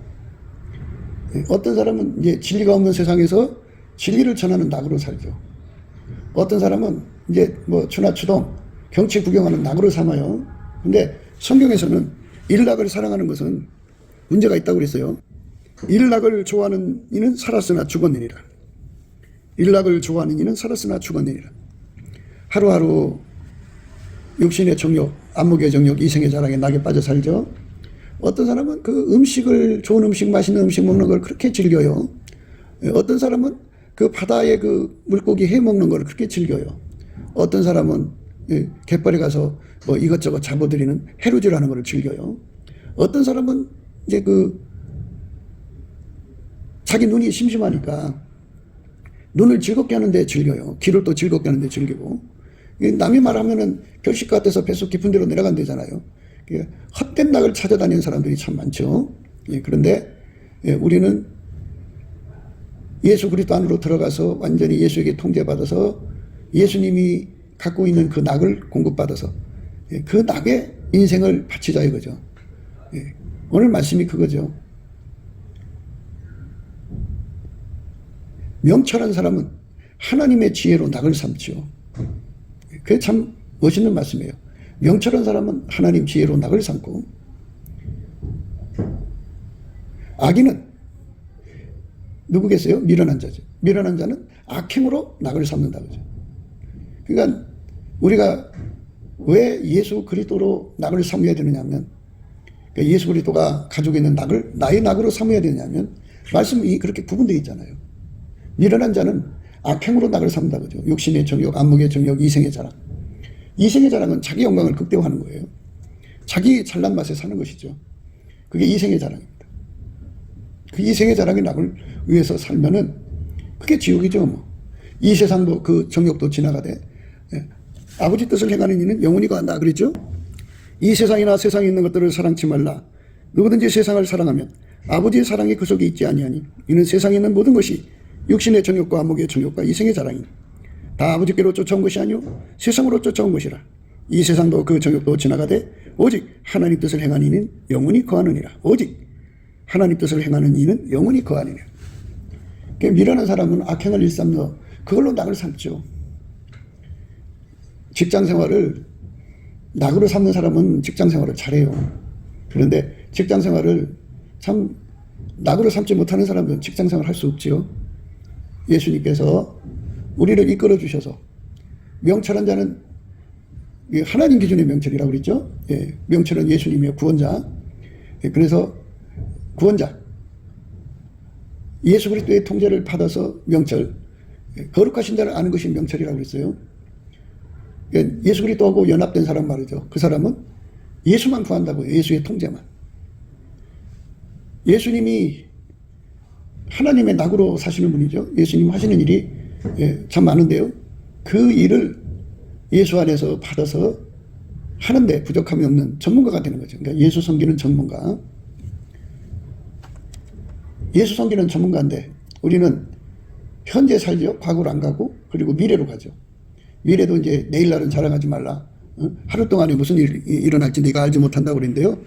어떤 사람은 이제 진리가 없는 세상에서 진리를 전하는 낙으로 살죠. 어떤 사람은 이제 뭐 추나추동 경치 구경하는 낙으로 삼아요. 근데 성경에서는 일낙을 사랑하는 것은 문제가 있다고 그랬어요. 일낙을 좋아하는 이는 살았으나 죽었느니라. 일낙을 좋아하는 이는 살았으나 죽었느니라. 하루하루 육신의 정욕, 안목의 정욕, 이생의 자랑에 낙에 빠져 살죠. 어떤 사람은 그 음식을, 좋은 음식, 맛있는 음식 먹는 걸 그렇게 즐겨요. 어떤 사람은 그 바다에 그 물고기 해 먹는 걸 그렇게 즐겨요. 어떤 사람은 갯벌에 가서 뭐 이것저것 잡아들이는 해루질하는 걸 즐겨요. 어떤 사람은 이제 그 자기 눈이 심심하니까 눈을 즐겁게 하는데 즐겨요. 귀를 또 즐겁게 하는데 즐기고. 남이 말하면은 결식 같아서 뱃속 깊은 데로 내려간대잖아요. 헛된 낙을 찾아다니는 사람들이 참 많죠. 그런데 우리는 예수 그리스도 안으로 들어가서 완전히 예수에게 통제받아서 예수님이 갖고 있는 그 낙을 공급받아서 그 낙에 인생을 바치자 이거죠. 예. 오늘 말씀이 그거죠. 명철한 사람은 하나님의 지혜로 낙을 삼지요. 그게 참 멋있는 말씀이에요. 명철한 사람은 하나님 지혜로 낙을 삼고, 악인은 누구겠어요? 미련한 자죠. 미련한 자는 악행으로 낙을 삼는다 그죠. 그러니까 우리가 왜 예수 그리스도로 낙을 삼어야 되느냐 하면, 예수 그리스도가 가지고 있는 낙을 나의 낙으로 삼어야 되느냐면 말씀이 그렇게 구분되어 있잖아요. 미련한 자는 악행으로 낙을 삼는다 그죠. 욕심의 정욕, 안목의 정욕, 이생의 자랑. 이생의 자랑은 자기 영광을 극대화하는 거예요. 자기 잘난 맛에 사는 것이죠. 그게 이생의 자랑입니다. 그 이생의 자랑의 낙을 위해서 살면은 그게 지옥이죠. 뭐. 이 세상도 그 정욕도 지나가되, 예. 아버지 뜻을 행하는 이는 영원히 거한다 그랬죠. 이 세상이나 세상에 있는 것들을 사랑치 말라. 누구든지 세상을 사랑하면 아버지의 사랑이 그 속에 있지 아니하니 이는 세상에 있는 모든 것이 육신의 정욕과 안목의 정욕과 이생의 자랑이니 다 아버지께로 쫓아온 것이 아니오 세상으로 쫓아온 것이라. 이 세상도 그 정욕도 지나가되 오직 하나님 뜻을 행하는 이는 영원히 거하느니라. 오직 하나님 뜻을 행하는 이는 영원히 거하느니라. 미련한 사람은 악행을 일삼며 그걸로 낙을 삼죠. 직장생활을 낙으로 삼는 사람은 직장생활을 잘해요. 그런데 직장생활을 참 낙으로 삼지 못하는 사람은 직장생활을 할 수 없지요. 예수님께서 우리를 이끌어 주셔서 명철한 자는 하나님 기준의 명철이라고 그랬죠. 예, 명철은 예수님의 구원자. 예, 그래서 구원자 예수 그리스도의 통제를 받아서 명철, 거룩하신 자를 아는 것이 명철이라고 그랬어요. 예수 그리스도하고 연합된 사람 말이죠. 그 사람은 예수만 구한다고요. 예수의 통제만. 예수님이 하나님의 낙으로 사시는 분이죠. 예수님 하시는 일이 참 많은데요. 그 일을 예수 안에서 받아서 하는데 부족함이 없는 전문가가 되는 거죠. 그러니까 예수 섬기는 전문가. 예수 섬기는 전문가인데 우리는 현재 살죠. 과거로 안 가고 그리고 미래로 가죠. 미래도 이제 내일날은 자랑하지 말라. 하루 동안에 무슨 일이 일어날지 네가 알지 못한다고 그랬는데요.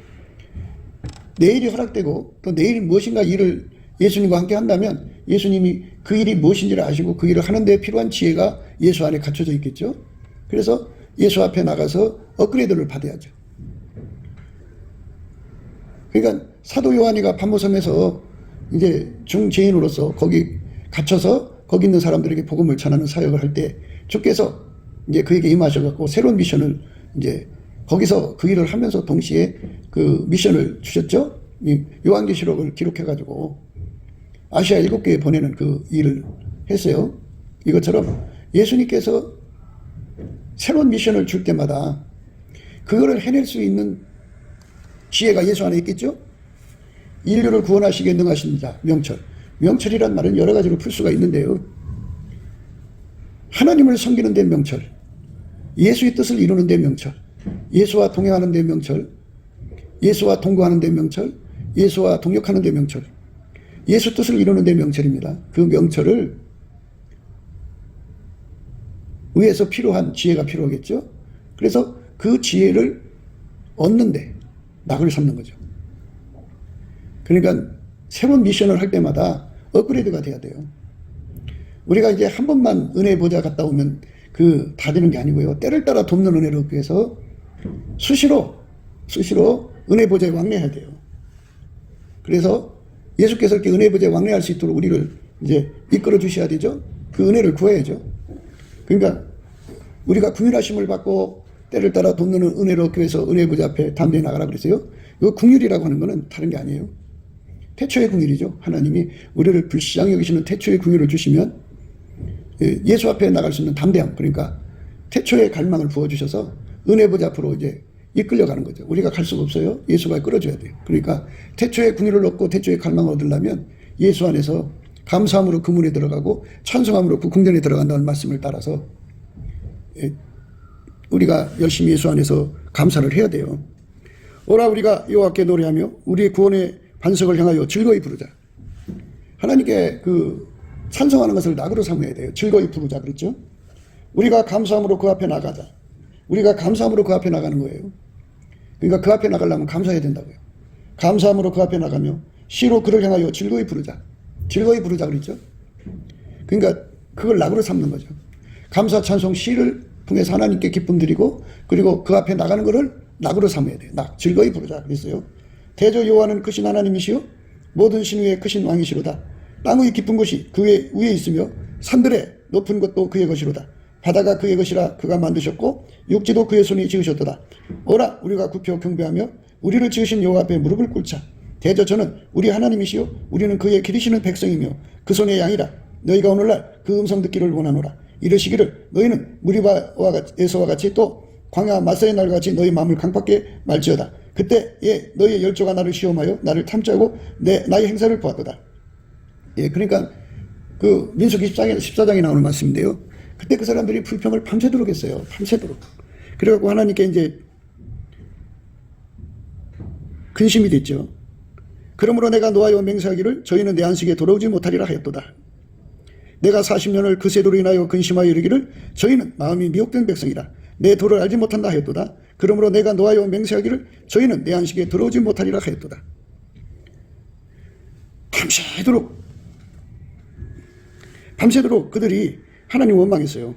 내일이 허락되고 또 내일 무엇인가 일을 예수님과 함께 한다면 예수님이 그 일이 무엇인지를 아시고 그 일을 하는 데 필요한 지혜가 예수 안에 갖춰져 있겠죠. 그래서 예수 앞에 나가서 업그레이드를 받아야죠. 그러니까 사도 요한이가 pat모섬에서 이제 중죄인으로서 거기 갇혀서 거기 있는 사람들에게 복음을 전하는 사역을 할 때 주께서 이제 그에게 임하셔갖고 새로운 미션을 이제 거기서 그 일을 하면서 동시에 그 미션을 주셨죠. 요한계시록을 기록해가지고 아시아 7개에 보내는 그 일을 했어요. 이것처럼 예수님께서 새로운 미션을 줄 때마다 그거를 해낼 수 있는 지혜가 예수 안에 있겠죠. 인류를 구원하시기에 능하신 자, 명철. 명철이란 말은 여러 가지로 풀 수가 있는데요. 하나님을 섬기는 데 명철, 예수의 뜻을 이루는 데 명철, 예수와 동행하는 데 명철, 예수와 동거하는 데 명철, 예수와 동역하는 데 명철, 예수 뜻을 이루는 데 명철입니다. 그 명철을 위해서 필요한 지혜가 필요하겠죠. 그래서 그 지혜를 얻는데 낙을 삼는 거죠. 그러니까 새로운 미션을 할 때마다 업그레이드가 돼야 돼요. 우리가 이제 한 번만 은혜 보좌 갔다 오면 그 다 되는 게 아니고요. 때를 따라 돕는 은혜를 얻기 위해서 수시로 은혜 보좌에 왕래해야 돼요. 그래서 예수께서 이렇게 은혜 보좌에 왕래할 수 있도록 우리를 이제 이끌어 주셔야 되죠. 그 은혜를 구해야죠. 그러니까 우리가 긍휼하심을 받고 때를 따라 돕는 은혜를 얻기 위해서 은혜 보좌 앞에 담대히 나가라 그랬어요. 이 긍휼이라고 하는 것은 다른 게 아니에요. 태초의 긍휼이죠. 하나님이 우리를 불쌍히 여기시는 태초의 긍휼을 주시면 예수 앞에 나갈 수 있는 담대함, 그러니까 태초의 갈망을 부어주셔서 은혜 보좌 앞으로 이제 이끌려가는 거죠. 우리가 갈 수가 없어요. 예수가 끌어줘야 돼요. 그러니까 태초의 긍휼을 얻고 태초의 갈망을 얻으려면 예수 안에서 감사함으로 그 문에 들어가고 찬송함으로 그 궁전에 들어간다는 말씀을 따라서 우리가 열심히 예수 안에서 감사를 해야 돼요. 오라 우리가 여호와께 노래하며 우리의 구원의 반석을 향하여 즐거이 부르자. 하나님께 그 찬송하는 것을 낙으로 삼아야 돼요. 즐거이 부르자 그랬죠. 우리가 감사함으로 그 앞에 나가자. 우리가 감사함으로 그 앞에 나가는 거예요. 그러니까 그 앞에 나가려면 감사해야 된다고요. 감사함으로 그 앞에 나가며 시로 그를 향하여 즐거이 부르자. 즐거이 부르자 그랬죠. 그러니까 그걸 낙으로 삼는 거죠. 감사 찬송 시를 통해서 하나님께 기쁨 드리고 그리고 그 앞에 나가는 것을 낙으로 삼아야 돼요. 낙, 즐거이 부르자 그랬어요. 대저 여호와는 크신 하나님이시요 모든 신 위에 크신 왕이시로다. 땅의 깊은 곳이 그 위에 있으며 산들의 높은 것도 그의 것이로다. 바다가 그의 것이라 그가 만드셨고 육지도 그의 손이 지으셨도다. 오라 우리가 굽혀 경배하며 우리를 지으신 여호와 앞에 무릎을 꿇자. 대저 저는 우리 하나님이시요 우리는 그의 기르시는 백성이며 그 손의 양이라. 너희가 오늘날 그 음성 듣기를 원하노라. 이르시기를 너희는 무리바에서와 같이 또 광야 마사의 날과 같이 너희 마음을 강팍게 말지어다. 그때 너희의 열조가 나를 시험하여 나를 탐지하고 나의 행사를 보았도다. 그러니까 그 민수기 14장에 나오는 말씀인데요. 그때 그 사람들이 불평을 밤새도록 했어요. 밤새도록. 그래갖고 하나님께 이제 근심이 됐죠. 그러므로 내가 노하여 맹세하기를 저희는 내 안식에 돌아오지 못하리라 하였도다. 내가 40년을 그 세도로 인하여 근심하여 이르기를 저희는 마음이 미혹된 백성이라 내 도를 알지 못한다 하였도다. 그러므로 내가 노하여 맹세하기를 저희는 내 안식에 들어오지 못하리라 하였도다. 밤새도록 그들이 하나님 원망했어요.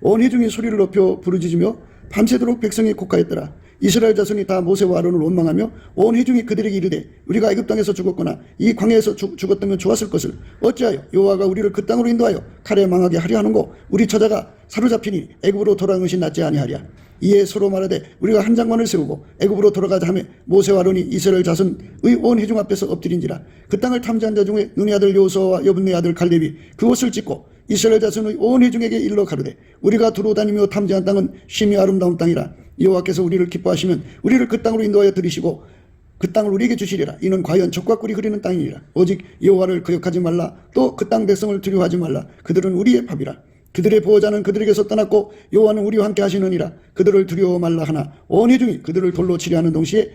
온 회중이 소리를 높여 부르짖으며 밤새도록 백성이 곡하였더라. 이스라엘 자손이 다 모세와 아론을 원망하며 온 회중이 그들에게 이르되 우리가 애굽 땅에서 죽었거나 이 광야에서 죽었다면 좋았을 것을 어찌하여 여호와가 우리를 그 땅으로 인도하여 칼에 망하게 하려 하는고 우리 처자가 사로잡히니 애굽으로 돌아간 것이 낫지 아니하랴. 이에 서로 말하되 우리가 한 장관을 세우고 애굽으로 돌아가자 하며 모세와 아론이 이스라엘 자손의 온 회중 앞에서 엎드린지라. 그 땅을 탐지한 자 중에 눈의 아들 여호수아와 여분의 아들 갈렙이 그곳을 찍고 이스라엘 자손의 온 회중에게 일러 가로되 우리가 두루 다니며 탐지한 땅은 심히 아름다운 땅이라. 여호와께서 우리를 기뻐하시면 우리를 그 땅으로 인도하여 들이시고 그 땅을 우리에게 주시리라. 이는 과연 적과 꿀이 흐르는 땅이니라. 오직 여호와를 거역하지 말라. 또 그 땅 백성을 두려워하지 말라. 그들은 우리의 밥이라. 그들의 보호자는 그들에게서 떠났고 여호와는 우리와 함께 하시느니라. 그들을 두려워 말라 하나 온 회중이 그들을 돌로 치려 하는 동시에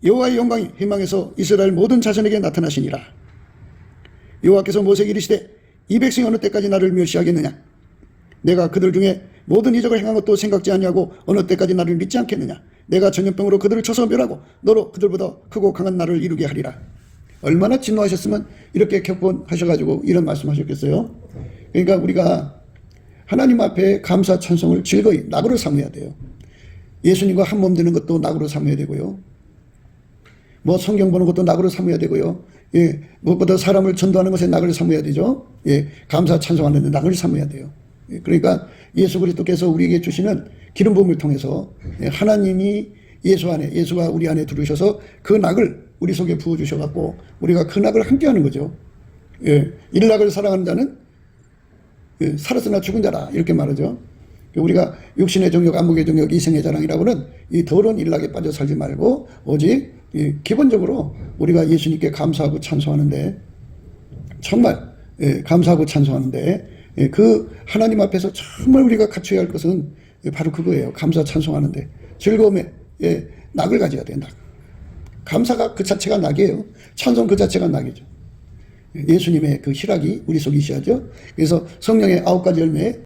여호와의 영광이 희망에서 이스라엘 모든 자손에게 나타나시니라. 여호와께서 모세에게 이르시되 이 백성이 어느 때까지 나를 멸시하겠느냐. 내가 그들 중에 모든 이적을 행한 것도 생각지 아니하고 어느 때까지 나를 믿지 않겠느냐. 내가 전염병으로 그들을 쳐서 멸하고 너로 그들보다 크고 강한 나를 이루게 하리라. 얼마나 진노하셨으면 이렇게 격분하셔가지고 이런 말씀하셨겠어요. 그러니까 우리가 하나님 앞에 감사 찬송을 즐거이 낙으로 삼아야 돼요. 예수님과 한 몸 되는 것도 낙으로 삼아야 되고요. 뭐 성경 보는 것도 낙으로 삼아야 되고요. 무엇보다 사람을 전도하는 것에 낙을 삼아야 되죠. 감사 찬송하는 데 낙을 삼아야 돼요. 그러니까 예수 그리스도께서 우리에게 주시는 기름 부음을 통해서 하나님이 예수가 우리 안에 들으셔서 그 낙을 우리 속에 부어 주셔갖고 우리가 그 낙을 함께하는 거죠. 일낙을 사랑하는 자는 살았으나 죽은 자라 이렇게 말하죠. 우리가 육신의 정욕, 안목의 정욕, 이생의 자랑이라고는 이 더러운 일낙에 빠져 살지 말고 오직 기본적으로 우리가 예수님께 감사하고 찬송하는데 정말 감사하고 찬송하는데 그 하나님 앞에서 정말 우리가 갖춰야 할 것은 바로 그거예요. 감사 찬송하는데 즐거움에 낙을 가져야 돼요. 낙. 감사가 그 자체가 낙이에요. 찬송 그 자체가 낙이죠. 예수님의 그 희락이 우리 속에 있어야죠. 그래서 성령의 9가지 열매,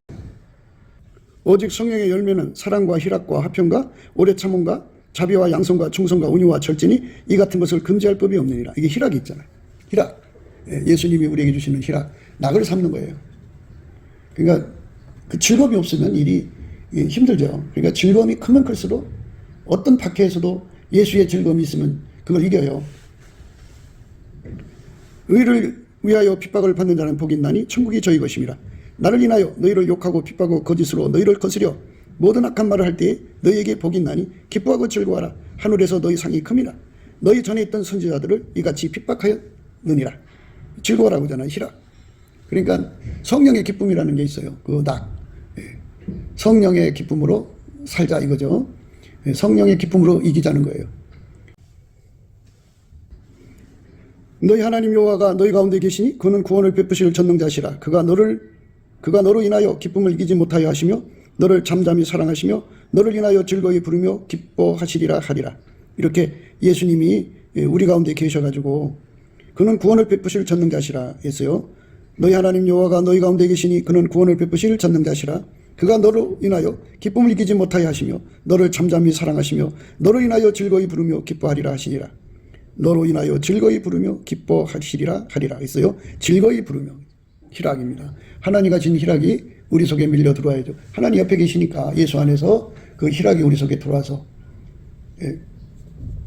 오직 성령의 열매는 사랑과 희락과 화평과 오래 참음과 자비와 양성과 충성과 온유와 절제니 이 같은 것을 금지할 법이 없느니라. 이게 희락이 있잖아요. 희락. 예수님이 우리에게 주시는 희락. 낙을 삼는 거예요. 그러니까 그 즐거움이 없으면 일이 힘들죠. 그러니까 즐거움이 크면 클수록 어떤 박해에서도 예수의 즐거움이 있으면 그걸 이겨요. 의를 위하여 핍박을 받는 자는 복이 있나니 천국이 저희 것임이라. 나를 인하여 너희를 욕하고 핍박하고 거짓으로 너희를 거스려 모든 악한 말을 할 때에 너희에게 복이 있나니 기뻐하고 즐거워하라. 하늘에서 너희 상이 큽니다. 너희 전에 있던 선지자들을 이같이 핍박하였느니라. 즐거워라고 하잖아요. 희락. 그러니까 성령의 기쁨이라는 게 있어요. 그 낙. 성령의 기쁨으로 살자 이거죠. 성령의 기쁨으로 이기자는 거예요. 너희 하나님 여호와가 너희 가운데 계시니 그는 구원을 베푸실 전능자시라. 그가 너로 인하여 기쁨을 이기지 못하여 하시며 너를 잠잠히 사랑하시며 너를 인하여 즐거이 부르며 기뻐하시리라 하리라. 이렇게 예수님이 우리 가운데 계셔가지고 그는 구원을 베푸실 전능자시라 했어요. 너희 하나님 여호와가 너희 가운데 계시니 그는 구원을 베푸실 전능자시라. 그가 너로 인하여 기쁨을 이기지 못하게 하시며 너를 잠잠히 사랑하시며 너로 인하여 즐거이 부르며 기뻐하리라 하시니라. 너로 인하여 즐거이 부르며 기뻐하시리라 하리라 했어요. 즐거이 부르며 희락입니다. 하나님이 진 희락이 우리 속에 밀려 들어와야죠. 하나님 옆에 계시니까 예수 안에서 그 희락이 우리 속에 들어와서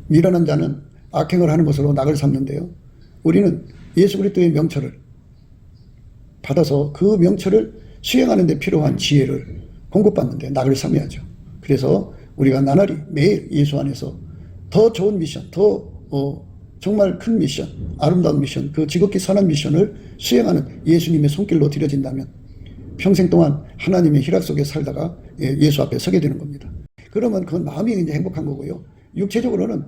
미련한 자는 악행을 하는 것으로 낙을 삼는데요. 우리는 예수 그리스도의 명철을 받아서 그 명철을 수행하는 데 필요한 지혜를 공급받는데 낙을 삼아야죠. 그래서 우리가 나날이 매일 예수 안에서 더 좋은 미션, 더 정말 큰 미션, 아름다운 미션, 그 지극히 선한 미션을 수행하는 예수님의 손길로 들여진다면 평생 동안 하나님의 희락 속에 살다가 예수 앞에 서게 되는 겁니다. 그러면 그건 마음이 이제 행복한 거고요. 육체적으로는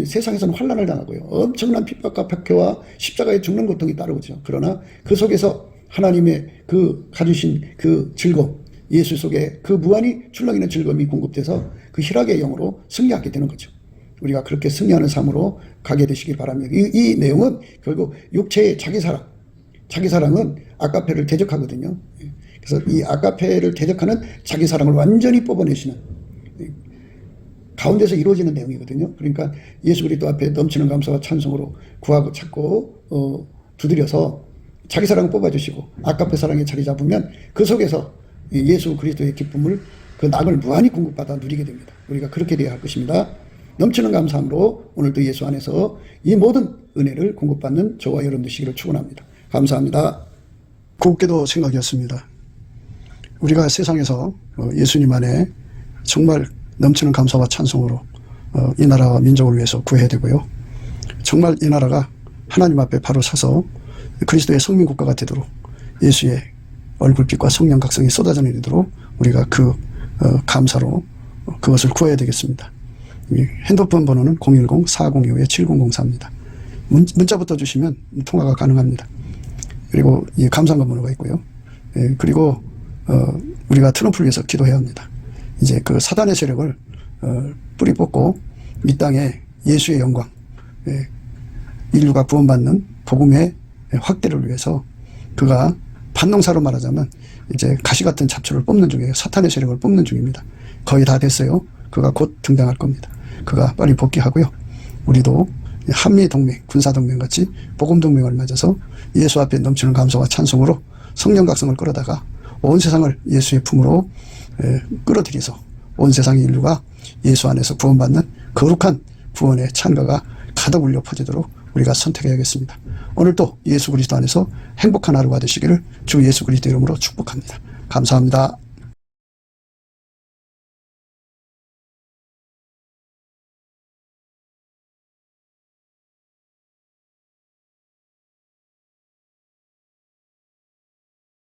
세상에서는 환난을 당하고요. 엄청난 핍박과 박해와 십자가에 죽는 고통이 따르죠. 그러나 그 속에서 하나님의 그 가주신 그 즐거움, 예수 속에 그 무한히 출렁이는 즐거움이 공급돼서 그 희락의 영으로 승리하게 되는 거죠. 우리가 그렇게 승리하는 삶으로 가게 되시길 바랍니다. 이 내용은 결국 육체의 자기사랑은 아가페를 대적하거든요. 그래서 이 아가페를 대적하는 자기사랑을 완전히 뽑아내시는 가운데서 이루어지는 내용이거든요. 그러니까 예수 그리스도 앞에 넘치는 감사와 찬송으로 구하고 찾고 두드려서 자기 사랑을 뽑아주시고 아가페 사랑에 자리 잡으면 그 속에서 예수 그리스도의 기쁨을 그 낙을 무한히 공급받아 누리게 됩니다. 우리가 그렇게 되어야 할 것입니다. 넘치는 감사함으로 오늘도 예수 안에서 이 모든 은혜를 공급받는 저와 여러분 되시기를 축원합니다. 감사합니다. 곱게도 생각이었습니다. 우리가 세상에서 예수님 안에 정말 넘치는 감사와 찬송으로 이 나라와 민족을 위해서 구해야 되고요. 정말 이 나라가 하나님 앞에 바로 서서 그리스도의 성민국가가 되도록 예수의 얼굴빛과 성령 각성이 쏟아져 내리도록 우리가 그 감사로 그것을 구해야 되겠습니다. 핸드폰 번호는 010-4025-7004입니다. 문자부터 주시면 통화가 가능합니다. 그리고 이 감사한 번호가 있고요. 그리고 우리가 트럼프를 위해서 기도해야 합니다. 이제 그 사단의 세력을 뿌리 뽑고 이 땅에 예수의 영광, 인류가 구원받는 복음의 확대를 위해서 그가 반농사로 말하자면 이제 가시 같은 잡초를 뽑는 중이에요. 사탄의 세력을 뽑는 중입니다. 거의 다 됐어요. 그가 곧 등장할 겁니다. 그가 빨리 복귀하고요. 우리도 한미동맹, 군사동맹 같이 복음동맹을 맺어서 예수 앞에 넘치는 감사와 찬송으로 성령 각성을 끌어다가 온 세상을 예수의 품으로 끌어들여서 온 세상의 인류가 예수 안에서 구원받는 거룩한 구원의 찬가가 가득 울려 퍼지도록 우리가 선택해야겠습니다. 오늘도 예수 그리스도 안에서 행복한 하루가 되시기를 주 예수 그리스도 이름으로 축복합니다. 감사합니다.